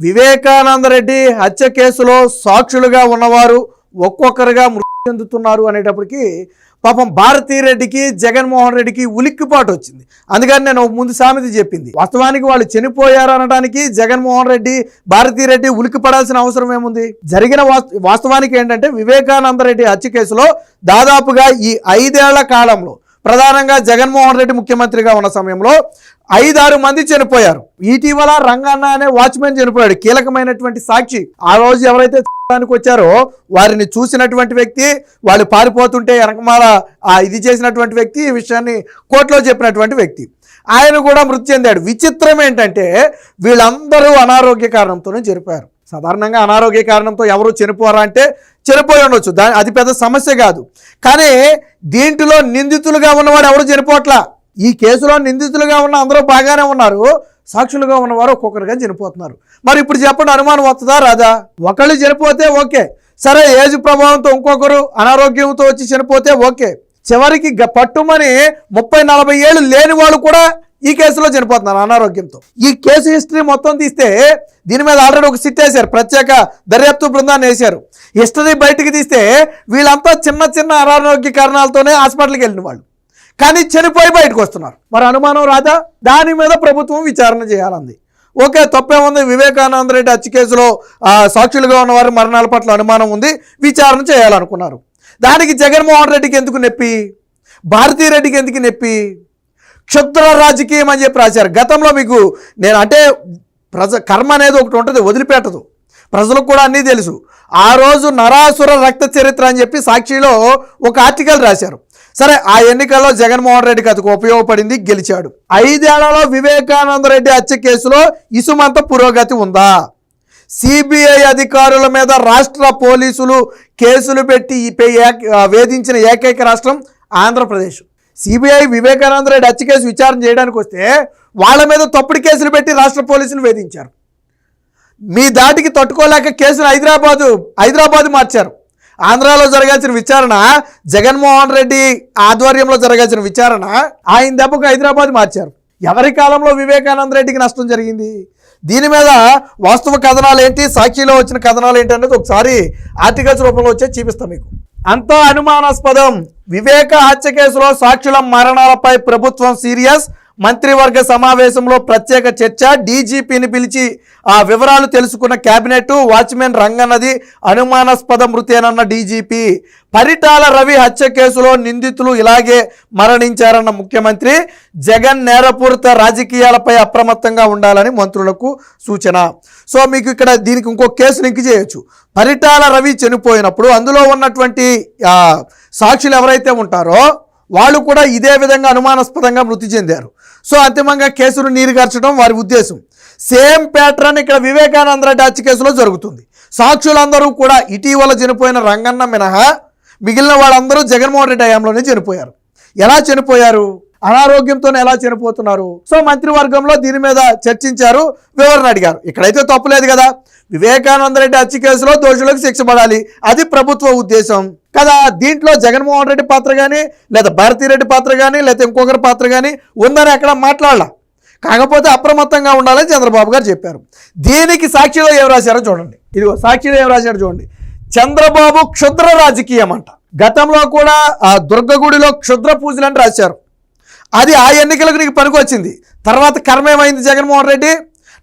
వివేకానంద రెడ్డి హత్య కేసులో సాక్షులుగా ఉన్నవారు ఒక్కొక్కరుగా మృతి చెందుతున్నారు అనేటప్పటికీ పాపం భారతీరెడ్డికి జగన్మోహన్ రెడ్డికి ఉలిక్కిపాటు వచ్చింది. అందుకని నేను ముందు సామెత చెప్పింది, వాస్తవానికి వాళ్ళు చనిపోయారు అనడానికి జగన్మోహన్ రెడ్డి భారతీరెడ్డి ఉలిక్కిపడాల్సిన అవసరం ఏముంది? జరిగిన వాస్తవానికి ఏంటంటే వివేకానంద రెడ్డి హత్య కేసులో దాదాపుగా ఈ 5 ఏళ్ల కాలంలో ప్రధానంగా జగన్మోహన్ రెడ్డి ముఖ్యమంత్రిగా ఉన్న సమయంలో 5-6 మంది చనిపోయారు. ఇటీవల రంగన్న అనే వాచ్మెన్ చనిపోయాడు, కీలకమైనటువంటి సాక్షి. ఆ రోజు ఎవరైతే వచ్చారో వారిని చూసినటువంటి వ్యక్తి, వాళ్ళు పారిపోతుంటే వెనకమాల ఇది చేసినటువంటి వ్యక్తి, ఈ విషయాన్ని కోర్టులో చెప్పినటువంటి వ్యక్తి, ఆయన కూడా మృతి చెందాడు. విచిత్రం ఏంటంటే వీళ్ళందరూ అనారోగ్య కారణంతోనే చనిపోయారు. సాధారణంగా అనారోగ్య కారణంతో ఎవరు చనిపోరా అంటే చనిపోయి ఉండొచ్చు, అది పెద్ద సమస్య కాదు. కానీ దీంట్లో నిందితులుగా ఉన్నవాడు ఎవరు చనిపోవట్లా. ఈ కేసులో నిందితులుగా ఉన్న అందరూ బాగానే ఉన్నారు, సాక్షులుగా ఉన్నవారు ఒక్కొక్కరుగా చనిపోతున్నారు. మరి ఇప్పుడు చెప్పండి, అనుమానం వస్తుందా రాదా? ఒకళ్ళు చనిపోతే ఓకే, సరే ఏజ్ ప్రభావంతో ఇంకొకరు అనారోగ్యంతో వచ్చి చనిపోతే ఓకే, చివరికి పట్టుమని 30-40 ఏళ్ళు లేని వాళ్ళు కూడా ఈ కేసులో చనిపోతున్నారు అనారోగ్యంతో. ఈ కేసు హిస్టరీ మొత్తం తీస్తే దీని మీద ఆల్రెడీ ఒక సిట్ వేశారు, ప్రత్యేక దర్యాప్తు బృందాన్ని వేశారు. హిస్టరీ బయటికి తీస్తే వీళ్ళంతా చిన్న అనారోగ్య కారణాలతోనే హాస్పిటల్కి వెళ్ళిన వాళ్ళు, కానీ చనిపోయి బయటకు వస్తున్నారు. మరి అనుమానం రాదా? దాని మీద ప్రభుత్వం విచారణ చేయాలంది. ఓకే, తప్పేముంది, వివేకానంద రెడ్డి హత్య కేసులో సాక్షులుగా ఉన్నవారి మరణాల పట్ల అనుమానం ఉంది, విచారణ చేయాలనుకున్నారు. దానికి జగన్మోహన్ రెడ్డికి ఎందుకు నొప్పి, భారతీరెడ్డికి ఎందుకు నొప్పి? క్షుద్ర రాజకీయం అని చెప్పి రాశారు. గతంలో మీకు నేను అంటే కర్మ అనేది ఒకటి ఉంటుంది, వదిలిపెట్టదు, ప్రజలకు కూడా అన్నీ తెలుసు. ఆ రోజు నరాసుర రక్త చరిత్ర అని చెప్పి సాక్షిలో ఒక ఆర్టికల్ రాశారు. సరే, ఆ ఎన్నికల్లో జగన్మోహన్ రెడ్డికి అది ఉపయోగపడింది, గెలిచాడు. 5 ఏళ్లలో వివేకానంద రెడ్డి హత్య కేసులో ఇసుమంత పురోగతి ఉందా? సిబిఐ అధికారుల మీద రాష్ట్ర పోలీసులు కేసులు పెట్టి వేధించిన ఏకైక రాష్ట్రం ఆంధ్రప్రదేశ్. సిబిఐ వివేకానంద రెడ్డి హత్య కేసు విచారణ చేయడానికి వస్తే వాళ్ళ మీద తప్పుడు కేసులు పెట్టి రాష్ట్ర పోలీసులు వేధించారు. మీ దాటికి తట్టుకోలేక కేసును హైదరాబాద్ మార్చారు. ఆంధ్రాలో జరగాల్సిన విచారణ, జగన్మోహన్ రెడ్డి ఆధ్వర్యంలో జరగాల్సిన విచారణ ఆయన దెబ్బకు హైదరాబాద్ మార్చారు. ఎవరి కాలంలో వివేకానంద రెడ్డికి నష్టం జరిగింది? దీని మీద వాస్తవ కథనాలు ఏంటి, సాక్షిలో వచ్చిన కథనాలు ఏంటి అనేది ఒకసారి ఆర్టికల్స్ రూపంలో వచ్చే చూపిస్తాం మీకు. అంతా అనుమానాస్పదం. వివేక హత్య కేసులో సాక్షుల మరణాలపై ప్రభుత్వం సీరియస్. మంత్రివర్గ సమావేశంలో ప్రత్యేక చర్చ. డీజీపీని పిలిచి ఆ వివరాలు తెలుసుకున్న కేబినెట్. వాచ్మెన్ రంగన్నది అనుమానాస్పద మృతేనన్న డీజీపీ. పరిటాల రవి హత్య కేసులో నిందితులు ఇలాగే మరణించారన్న ముఖ్యమంత్రి. జగన్ నేరపూరిత రాజకీయాలపై అప్రమత్తంగా ఉండాలని మంత్రులకు సూచన. సో మీకు ఇక్కడ దీనికి ఇంకో కేసు లింక్ చేయొచ్చు. పరిటాల రవి చనిపోయినప్పుడు అందులో ఉన్నటువంటి సాక్షులు ఎవరైతే ఉంటారో వాళ్ళు కూడా ఇదే విధంగా అనుమానాస్పదంగా మృతి చెందారు. సో అంతిమంగా కేసును నీరుగార్చడం వారి ఉద్దేశం. సేమ్ ప్యాటర్న్ ఇక్కడ వివేకానంద రెడ్డి హత్య కేసులో జరుగుతుంది. సాక్షులందరూ కూడా ఇటీవల చనిపోయిన రంగన్న మినహా మిగిలిన వాళ్ళందరూ జగన్మోహన్ రెడ్డి హయాంలోనే చనిపోయారు. ఎలా చనిపోయారు? అనారోగ్యంతోనే ఎలా చనిపోతున్నారు? సో మంత్రివర్గంలో దీని మీద చర్చించారు, వివరణ అడిగారు. ఇక్కడైతే తప్పులేదు కదా, వివేకానంద రెడ్డి హత్య కేసులో దోషులకు శిక్ష పడాలి, అది ప్రభుత్వ ఉద్దేశం కదా. దీంట్లో జగన్మోహన్ రెడ్డి పాత్ర కానీ లేదా భారతీరెడ్డి పాత్ర కానీ లేదా ఇంకొకరి పాత్ర కానీ ఉందని అక్కడ మాట్లాడాల. కాకపోతే అప్రమత్తంగా ఉండాలని చంద్రబాబు గారు చెప్పారు. దీనికి సాక్షిలో ఏం రాశారో చూడండి. ఇదిగో సాక్షిలో ఏం రాశారో చూడండి. చంద్రబాబు క్షుద్ర రాజకీయం అంట. గతంలో కూడా ఆ దుర్గగుడిలో క్షుద్ర పూజలు అని రాశారు. అది ఆ ఎన్నికలకు నీకు పనికొచ్చింది. తర్వాత కర్మ ఏమైంది? జగన్మోహన్ రెడ్డి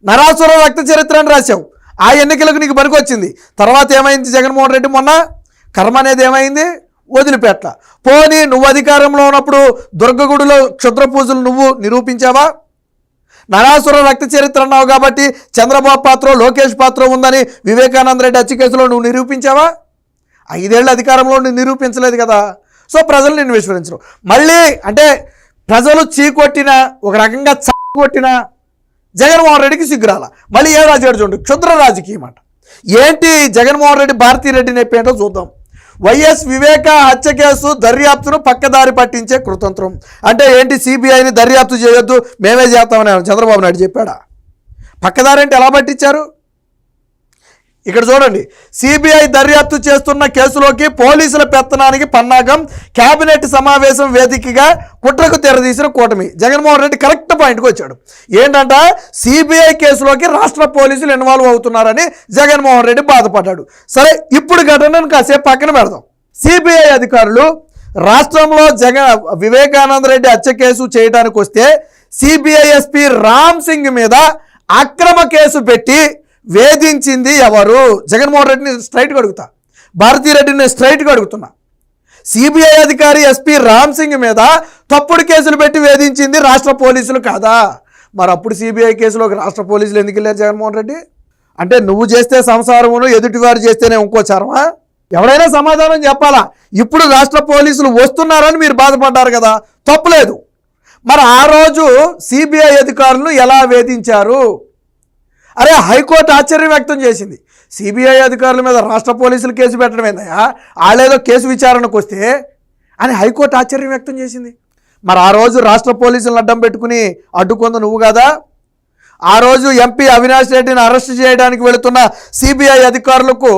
నరాసుర రక్త చరిత్ర అని రాశావు. ఆ ఎన్నికలకు నీకు పనికొచ్చింది. తర్వాత ఏమైంది? జగన్మోహన్ రెడ్డి మొన్న కర్మ అనేది ఏమైంది? వదిలిపెట్ల. పోనీ నువ్వు అధికారంలో ఉన్నప్పుడు దుర్గగుడిలో క్షుద్ర పూజలు నువ్వు నిరూపించావా? నరాసుర రక్త చరిత్ర అన్నావు కాబట్టి చంద్రబాబు పాత్ర లోకేష్ పాత్ర ఉందని వివేకానంద రెడ్డి హత్య కేసులో నువ్వు నిరూపించావా? 5 ఏళ్ళ అధికారంలో నువ్వు నిరూపించలేదు కదా. సో ప్రజలు నిన్ను విశ్వసించరు. మళ్ళీ అంటే ప్రజలు చీకొట్టిన ఒక రకంగా కొట్టిన జగన్మోహన్ రెడ్డికి సిగ్గురాల. మళ్ళీ ఏ రాజకీయాలు చూడండి, క్షుద్ర రాజకీయం అట. ఏంటి జగన్మోహన్ రెడ్డి భారతీరెడ్డి నొప్పి ఏంటో చూద్దాం. వైఎస్ వివేక హత్య కేసు దర్యాప్తును పక్కదారి పట్టించే కృతంత్రం. అంటే ఏంటి? సిబిఐని దర్యాప్తు చేయొద్దు, మేమే చేస్తామని చంద్రబాబు నాయుడు చెప్పాడా? పక్కదారి అంటే ఎలా పట్టించారు? ఇక్కడ చూడండి, సిబిఐ దర్యాప్తు చేస్తున్న కేసులోకి పోలీసుల పెత్తనానికి పన్నాగం, కేబినెట్ సమావేశం వేదికగా కుట్రకు తెరదీసిన కూటమి. జగన్మోహన్ రెడ్డి కరెక్ట్ పాయింట్కి వచ్చాడు. ఏంటంట, సిబిఐ కేసులోకి రాష్ట్ర పోలీసులు ఇన్వాల్వ్ అవుతున్నారని జగన్మోహన్ రెడ్డి బాధపడ్డాడు. సరే, ఇప్పుడు ఘటనను కాసేపు పక్కన పెడదాం. సిబిఐ అధికారులు రాష్ట్రంలో వివేకానంద రెడ్డి హత్య కేసు చేయడానికి వస్తే సిబిఐ ఎస్పీ రామ్ సింగ్ మీద అక్రమ కేసు పెట్టి వేధించింది ఎవరు? జగన్మోహన్ రెడ్డిని స్ట్రైట్గా అడుగుతా, భారతీరెడ్డిని స్ట్రైట్గా అడుగుతున్నా. సిబిఐ అధికారి ఎస్పీ రామ్ సింగ్ మీద తప్పుడు కేసులు పెట్టి వేధించింది రాష్ట్ర పోలీసులు కాదా? మరి అప్పుడు సిబిఐ కేసులోకి రాష్ట్ర పోలీసులు ఎందుకు వెళ్ళారు జగన్మోహన్ రెడ్డి? అంటే నువ్వు చేస్తే సంసారమును, ఎదుటివారు చేస్తేనే ఇంకోచారమా? ఎవరైనా సమాధానం చెప్పాలా? ఇప్పుడు రాష్ట్ర పోలీసులు వస్తున్నారని మీరు బాధపడ్డారు కదా, తప్పులేదు. మరి ఆ రోజు సిబిఐ అధికారులను ఎలా వేధించారు? అరే, హైకోర్టు ఆశ్చర్యం వ్యక్తం చేసింది. సిబిఐ అధికారుల మీద రాష్ట్ర పోలీసులు కేసు పెట్టడం ఏందయ్యా, వాళ్ళేదో కేసు విచారణకు వస్తే అని హైకోర్టు ఆశ్చర్యం వ్యక్తం చేసింది. మరి ఆ రోజు రాష్ట్ర పోలీసులను అడ్డం పెట్టుకుని అడ్డుకుంది నువ్వు కదా? ఆ రోజు ఎంపీ అవినాష్ రెడ్డిని అరెస్ట్ చేయడానికి వెళుతున్న సిబిఐ అధికారులకు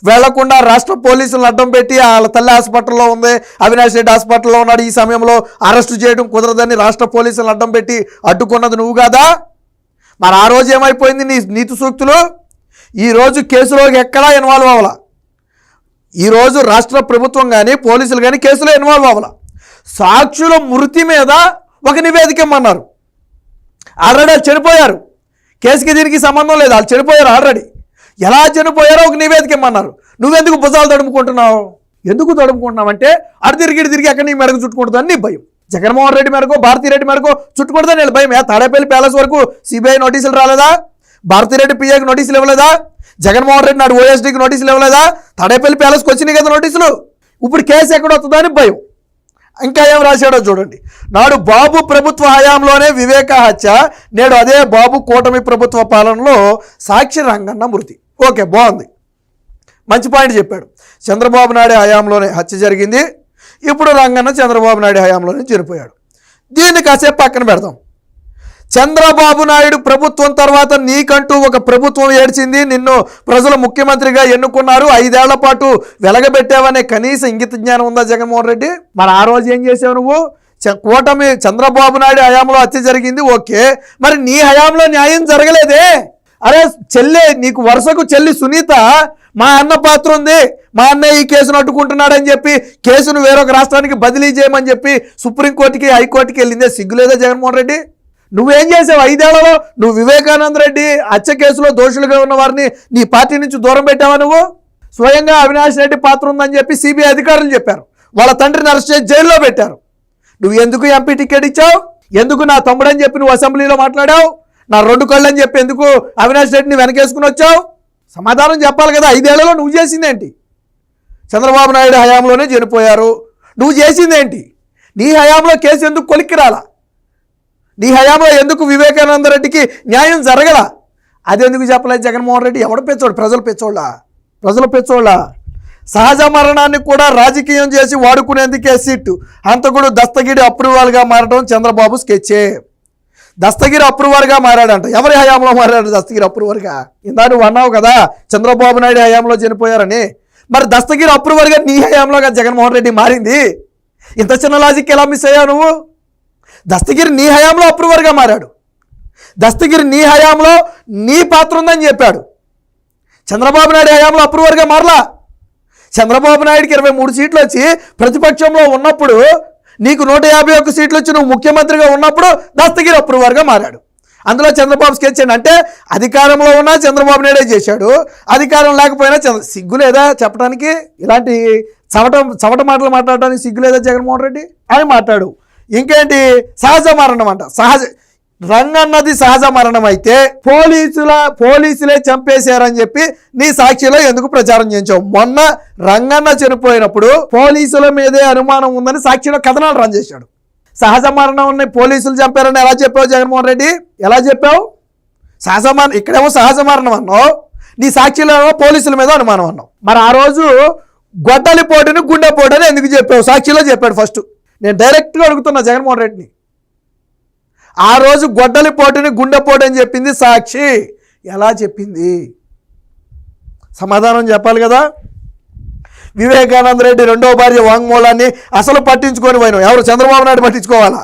వెళ్లకుండా రాష్ట్ర పోలీసులను అడ్డం పెట్టి వాళ్ళ తల్లి హాస్పిటల్లో ఉంది, అవినాష్ రెడ్డి హాస్పిటల్లో ఉన్నాడు, ఈ సమయంలో అరెస్టు చేయడం కుదరదని రాష్ట్ర పోలీసులను అడ్డం పెట్టి అడ్డుకున్నది నువ్వు కదా? మరి ఆ రోజు ఏమైపోయింది నీ నీతి సూక్తులు? ఈరోజు కేసులోకి ఎక్కడా ఇన్వాల్వ్ అవ్వాల. ఈరోజు రాష్ట్ర ప్రభుత్వం కానీ పోలీసులు కానీ కేసులో ఇన్వాల్వ్ అవ్వాల. సాక్షుల మృతి మీద ఒక నివేదిక ఇమ్మన్నారు. ఆల్రెడీ వాళ్ళు చనిపోయారు, కేసుకి దీనికి సంబంధం లేదు, వాళ్ళు చనిపోయారు ఆల్రెడీ. ఎలా చనిపోయారో ఒక నివేదిక ఇమ్మన్నారు. నువ్వెందుకు భుజాలు తడుముకుంటున్నావు? ఎందుకు తడుముకుంటున్నావు అంటే అటు తిరిగి ఎక్కడ నీ మెడకు చుట్టుకుంటుందని నీ భయం. జగన్మోహన్ రెడ్డి మేరకు, భారతీరెడ్డి మేరకు చుట్టుకుంటుందని నేను భయం. తాడేపల్లి ప్యాలెస్ వరకు సిబిఐ నోటీసులు రాలేదా? భారతీరెడ్డి పిఏకి నోటీసులు ఇవ్వలేదా? జగన్మోహన్ రెడ్డి నాడు ఓఎస్డీకి నోటీసులు ఇవ్వలేదా? తాడేపల్లి ప్యాలెస్కి వచ్చినాయి కదా నోటీసులు. ఇప్పుడు కేసు ఎక్కడ వస్తుందని భయం. ఇంకా ఏం రాశాడో చూడండి. నాడు బాబు ప్రభుత్వ హయాంలోనే వివేక హత్య, నేడు అదే బాబు కూటమి ప్రభుత్వ పాలనలో సాక్షి రంగన్న మృతి. ఓకే, బాగుంది, మంచి పాయింట్ చెప్పాడు. చంద్రబాబు నాయుడు హయాంలోనే హత్య జరిగింది, ఇప్పుడు రంగన్న చంద్రబాబు నాయుడు హయాంలోనే చనిపోయాడు. దీన్ని కాసేపు పక్కన పెడదాం. చంద్రబాబు నాయుడు ప్రభుత్వం తర్వాత నీకంటూ ఒక ప్రభుత్వం ఏడ్చింది, నిన్ను ప్రజలు ముఖ్యమంత్రిగా ఎన్నుకున్నారు, 5 ఏళ్ల పాటు వెలగబెట్టావనే కనీస ఇంగిత జ్ఞానం ఉందా జగన్మోహన్ రెడ్డి? మరి ఆ రోజు ఏం చేసావు నువ్వు? కూటమి చంద్రబాబు నాయుడు హయాంలో హత్య జరిగింది, ఓకే, మరి నీ హయాంలో న్యాయం జరగలేదే? అరే చెల్లి, నీకు వరుసకు చెల్లి సునీత మా అన్న పాత్ర ఉంది, మా అన్నయ్య ఈ కేసును అడ్డుకుంటున్నాడని చెప్పి కేసును వేరొక రాష్ట్రానికి బదిలీ చేయమని చెప్పి సుప్రీంకోర్టుకి హైకోర్టుకి వెళ్ళిందే, సిగ్గులేదా జగన్మోహన్ రెడ్డి? నువ్వేం చేసావు 5 ఏళ్లలో? నువ్వు వివేకానంద రెడ్డి హత్య కేసులో దోషులుగా ఉన్న వారిని నీ పార్టీ నుంచి దూరం పెట్టావా? నువ్వు స్వయంగా అవినాష్ రెడ్డి పాత్ర ఉందని చెప్పి సిబిఐ అధికారులు చెప్పారు, వాళ్ళ తండ్రిని అరెస్ట్ చేసి జైల్లో పెట్టారు. నువ్వు ఎందుకు ఎంపీ టికెట్ ఇచ్చావు? ఎందుకు నా తమ్ముడని చెప్పి నువ్వు అసెంబ్లీలో మాట్లాడావు? నా 2 కళ్ళు అని చెప్పి ఎందుకు అవినాష్ రెడ్డిని వెనకేసుకుని వచ్చావు? సమాధానం చెప్పాలి కదా. 5 ఏళ్లలో నువ్వు చేసిందేంటి? చంద్రబాబు నాయుడు హయాంలోనే చనిపోయారు, నువ్వు చేసిందేంటి? నీ హయాంలో కేసు ఎందుకు కొలిక్కి రాలా? నీ హయాంలో ఎందుకు వివేకానంద రెడ్డికి న్యాయం జరగల? అదెందుకు చెప్పలేదు జగన్మోహన్ రెడ్డి? ఎవడు పెచ్చోడు? ప్రజలు పెచ్చోళ్ళ. సహజ మరణాన్ని కూడా రాజకీయం చేసి వాడుకునేందుకే సీటు. హంతకుడు దస్తగిరి అప్రూవల్గా మారడం చంద్రబాబు స్కెచ్చే. దస్తగిరి అప్రూవర్గా మారాడంట. ఎవరి హయాంలో మారాడు దస్తగిరి అప్రూవర్గా? ఇందా నువ్వు అన్నావు కదా చంద్రబాబు నాయుడు హయాంలో చనిపోయారని. మరి దస్తగిరి అప్రూవర్గా నీ హయాంలోగా జగన్మోహన్ రెడ్డి మారింది. ఇంత చిన్న లాజిక్ ఎలా మిస్ అయ్యావు నువ్వు? దస్తగిరి నీ హయాంలో అప్రూవర్గా మారాడు. దస్తగిరి నీ హయాంలో నీ పాత్ర ఉందని చెప్పాడు. చంద్రబాబు నాయుడు హయాంలో అప్రూవర్గా మారలా. చంద్రబాబు నాయుడికి 23 సీట్లు వచ్చి ప్రతిపక్షంలో ఉన్నప్పుడు, నీకు 151 సీట్లు వచ్చి నువ్వు ముఖ్యమంత్రిగా ఉన్నప్పుడు దస్తగిరి అప్రూవర్గా మారాడు. అందులో చంద్రబాబు స్కెచ్ అంటే అధికారంలో ఉన్నా చంద్రబాబు నాయుడే చేశాడు, అధికారం లేకపోయినా సిగ్గు లేదా చెప్పడానికి? ఇలాంటి చవట మాటలు మాట్లాడడానికి సిగ్గు లేదా జగన్మోహన్ రెడ్డి అని మాట్లాడు. ఇంకేంటి సహజ మరణం అంట. రంగన్నది సహజ మరణం అయితే పోలీసులే చంపేశారని చెప్పి నీ సాక్షిలో ఎందుకు ప్రచారం చేయించావు? మొన్న రంగన్న చనిపోయినప్పుడు పోలీసుల మీదే అనుమానం ఉందని సాక్షిలో కథనాలు రన్ చేశాడు. సహజ మరణం పోలీసులు చంపారని ఎలా చెప్పావు జగన్మోహన్ రెడ్డి? ఎలా చెప్పావు? ఇక్కడేమో సహజ మరణం అన్నావు, నీ సాక్షిలో పోలీసుల మీద అనుమానం అన్నావు. మరి ఆ రోజు గొడ్డలి పోటుని గుండె పోటు అని ఎందుకు చెప్పావు? సాక్షిలో చెప్పాడు ఫస్ట్. నేను డైరెక్ట్గా అడుగుతున్నా జగన్మోహన్ రెడ్డిని. ఆ రోజు గొడ్డలి పోటుని గుండెపోటు అని చెప్పింది సాక్షి. ఎలా చెప్పింది? సమాధానం చెప్పాలి కదా. వివేకానంద రెడ్డి రెండో భార్య వాంగ్మూలాన్ని అసలు పట్టించుకొని పోయినావు. ఎవరు? చంద్రబాబు నాయుడు పట్టించుకోవాలా?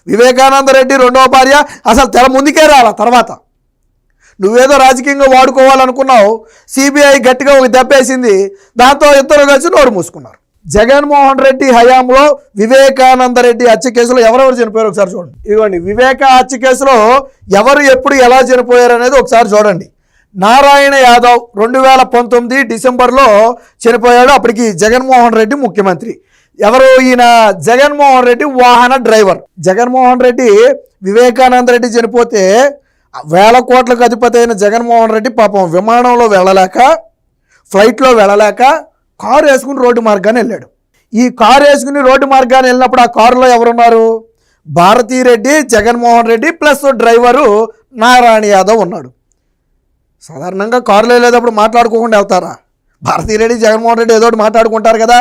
వివేకానంద రెడ్డి రెండో భార్య అసలు తెర ముందుకే రాలా. తర్వాత నువ్వేదో రాజకీయంగా వాడుకోవాలనుకున్నావు, సిబిఐ గట్టిగా ఒక దెబ్బేసింది, దాంతో ఇద్దరు కలిసి నోరు మూసుకున్నారు. జగన్మోహన్ రెడ్డి హయాంలో వివేకానంద రెడ్డి హత్య కేసులో ఎవరెవరు చనిపోయారు ఒకసారి చూడండి. ఇదిగోండి, వివేక హత్య కేసులో ఎవరు ఎప్పుడు ఎలా చనిపోయారు అనేది ఒకసారి చూడండి. నారాయణ యాదవ్ 2019 డిసెంబర్లో చనిపోయాడు. అప్పటికి జగన్మోహన్ రెడ్డి ముఖ్యమంత్రి. ఎవరు ఈయన? జగన్మోహన్ రెడ్డి వాహన డ్రైవర్. జగన్మోహన్ రెడ్డి వివేకానంద రెడ్డి చనిపోతే వేల కోట్లకు అధిపతి అయిన జగన్మోహన్ రెడ్డి పాపం విమానంలో వెళ్ళలేక, ఫ్లైట్లో వెళ్ళలేక కారు వేసుకుని రోడ్డు మార్గాన్ని వెళ్ళాడు. ఈ కారు వేసుకుని రోడ్డు మార్గాన్ని వెళ్ళినప్పుడు ఆ కారులో ఎవరున్నారు? భారతీరెడ్డి, జగన్మోహన్ రెడ్డి ప్లస్ డ్రైవరు నారాయణ యాదవ్ ఉన్నాడు. సాధారణంగా కారులో వెళ్ళేటప్పుడు మాట్లాడుకోకుండా వెళ్తారా? భారతీరెడ్డి, జగన్మోహన్ రెడ్డి ఏదో ఒకటి మాట్లాడుకుంటారు కదా.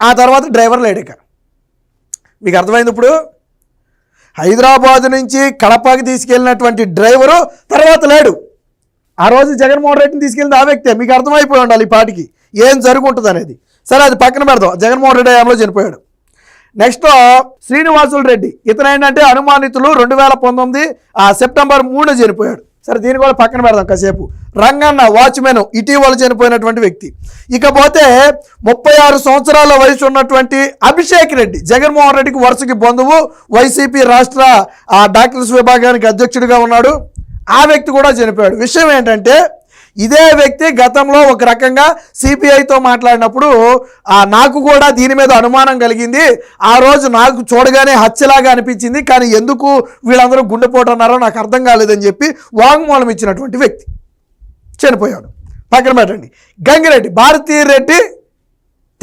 ఆ తర్వాత డ్రైవర్ లేడిక. మీకు అర్థమైంది ఇప్పుడు? హైదరాబాద్ నుంచి కడపకి తీసుకెళ్ళినటువంటి డ్రైవరు తర్వాత లేడు. ఆ రోజు జగన్మోహన్ రెడ్డిని తీసుకెళ్ళింది ఆ వ్యక్తే. మీకు అర్థమైపోయి ఉండాలి ఈ పాటికి ఏం జరుగుంటుంది అనేది. సరే, అది పక్కన పెడదాం. జగన్మోహన్ రెడ్డి హయాంలో చనిపోయాడు. నెక్స్ట్ శ్రీనివాసులు రెడ్డి. ఇతను ఏంటంటే అనుమానితులు 2019 సెప్టెంబర్ 3 చనిపోయాడు. సరే, దీన్ని కూడా పక్కన పెడదాం కాసేపు. రంగన్న వాచ్మెన్ ఇటీవల చనిపోయినటువంటి వ్యక్తి. ఇకపోతే 36 సంవత్సరాల వయసు ఉన్నటువంటి అభిషేక్ రెడ్డి, జగన్మోహన్ రెడ్డికి వరుసకి బంధువు, వైసీపీ రాష్ట్ర డాక్టర్స్ విభాగానికి అధ్యక్షుడిగా ఉన్నాడు. ఆ వ్యక్తి కూడా చనిపోయాడు. విషయం ఏంటంటే ఇదే వ్యక్తి గతంలో ఒక రకంగా సిబిఐతో మాట్లాడినప్పుడు నాకు కూడా దీని మీద అనుమానం కలిగింది, ఆ రోజు నాకు చూడగానే హత్యలాగా అనిపించింది, కానీ ఎందుకు వీళ్ళందరూ గుండెపోటు అన్నారో నాకు అర్థం కాలేదని చెప్పి వాంగ్మూలం ఇచ్చినటువంటి వ్యక్తి చనిపోయాడు. పక్కన పెట్టండి. గంగిరెడ్డి, భారతీరెడ్డి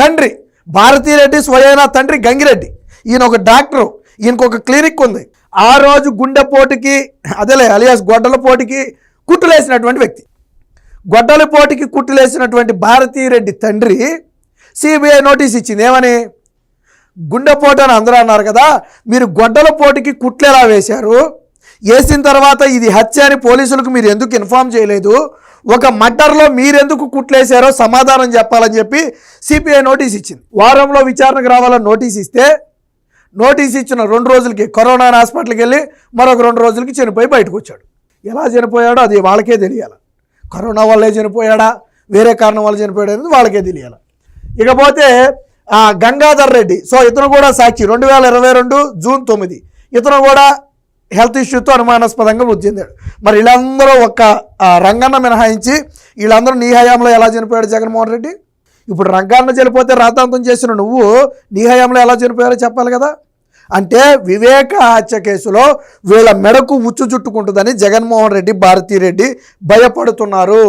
తండ్రి, భారతీరెడ్డి స్వయానా తండ్రి గంగిరెడ్డి. ఈయన ఒక డాక్టరు, ఈయనకు ఒక క్లినిక్ ఉంది. ఆ రోజు గుండెపోటుకి అదేలే అలియాస్ గొడ్డలపోటుకి కుట్టులేసినటువంటి వ్యక్తి. గొడ్డలపోటుకి కుట్టులేసినటువంటి భారతీరెడ్డి తండ్రి సిబిఐ నోటీస్ ఇచ్చింది. ఏమని? గుండెపోటు అని అందరూ అన్నారు కదా, మీరు గొడ్డలపోటుకి కుట్లు ఎలా వేశారు? వేసిన తర్వాత ఇది హత్య అని పోలీసులకు మీరు ఎందుకు ఇన్ఫామ్ చేయలేదు? ఒక మర్డర్లో మీరెందుకు కుట్లేశారో సమాధానం చెప్పాలని చెప్పి సిబిఐ నోటీస్ ఇచ్చింది. వారంలో విచారణకు రావాలని నోటీస్ ఇస్తే, నోటీస్ ఇచ్చిన 2 రోజులకి కరోనా హాస్పిటల్కి వెళ్ళి మరొక 2 రోజులకి చనిపోయి బయటకు వచ్చాడు. ఎలా చనిపోయాడో అది వాళ్ళకే తెలియాలి. కరోనా వల్లే చనిపోయాడా, వేరే కారణం వల్ల చనిపోయాడు అనేది వాళ్ళకే తెలియాలి. ఇకపోతే గంగాధర్ రెడ్డి, సో ఇతను కూడా సాక్షి. 2022 జూన్ 9 ఇతను కూడా హెల్త్ ఇష్యూతో అనుమానాస్పదంగా మృతి చెందాడు. మరి వీళ్ళందరూ ఒక్క రంగన్న మినహాయించి వీళ్ళందరూ నీ హయాంలో ఎలా చనిపోయాడు జగన్మోహన్ రెడ్డి? ఇప్పుడు రంగన్న చనిపోతే రాతాంతం చేసిన నువ్వు నీ హయాంలో ఎలా చనిపోయారో చెప్పాలి కదా. అంటే వివేక హత్య కేసులో వీళ్ళ మెడకు ఉచ్చు చుట్టుకుంటుందని జగన్మోహన్ రెడ్డి, భారతీరెడ్డి భయపడుతున్నారు.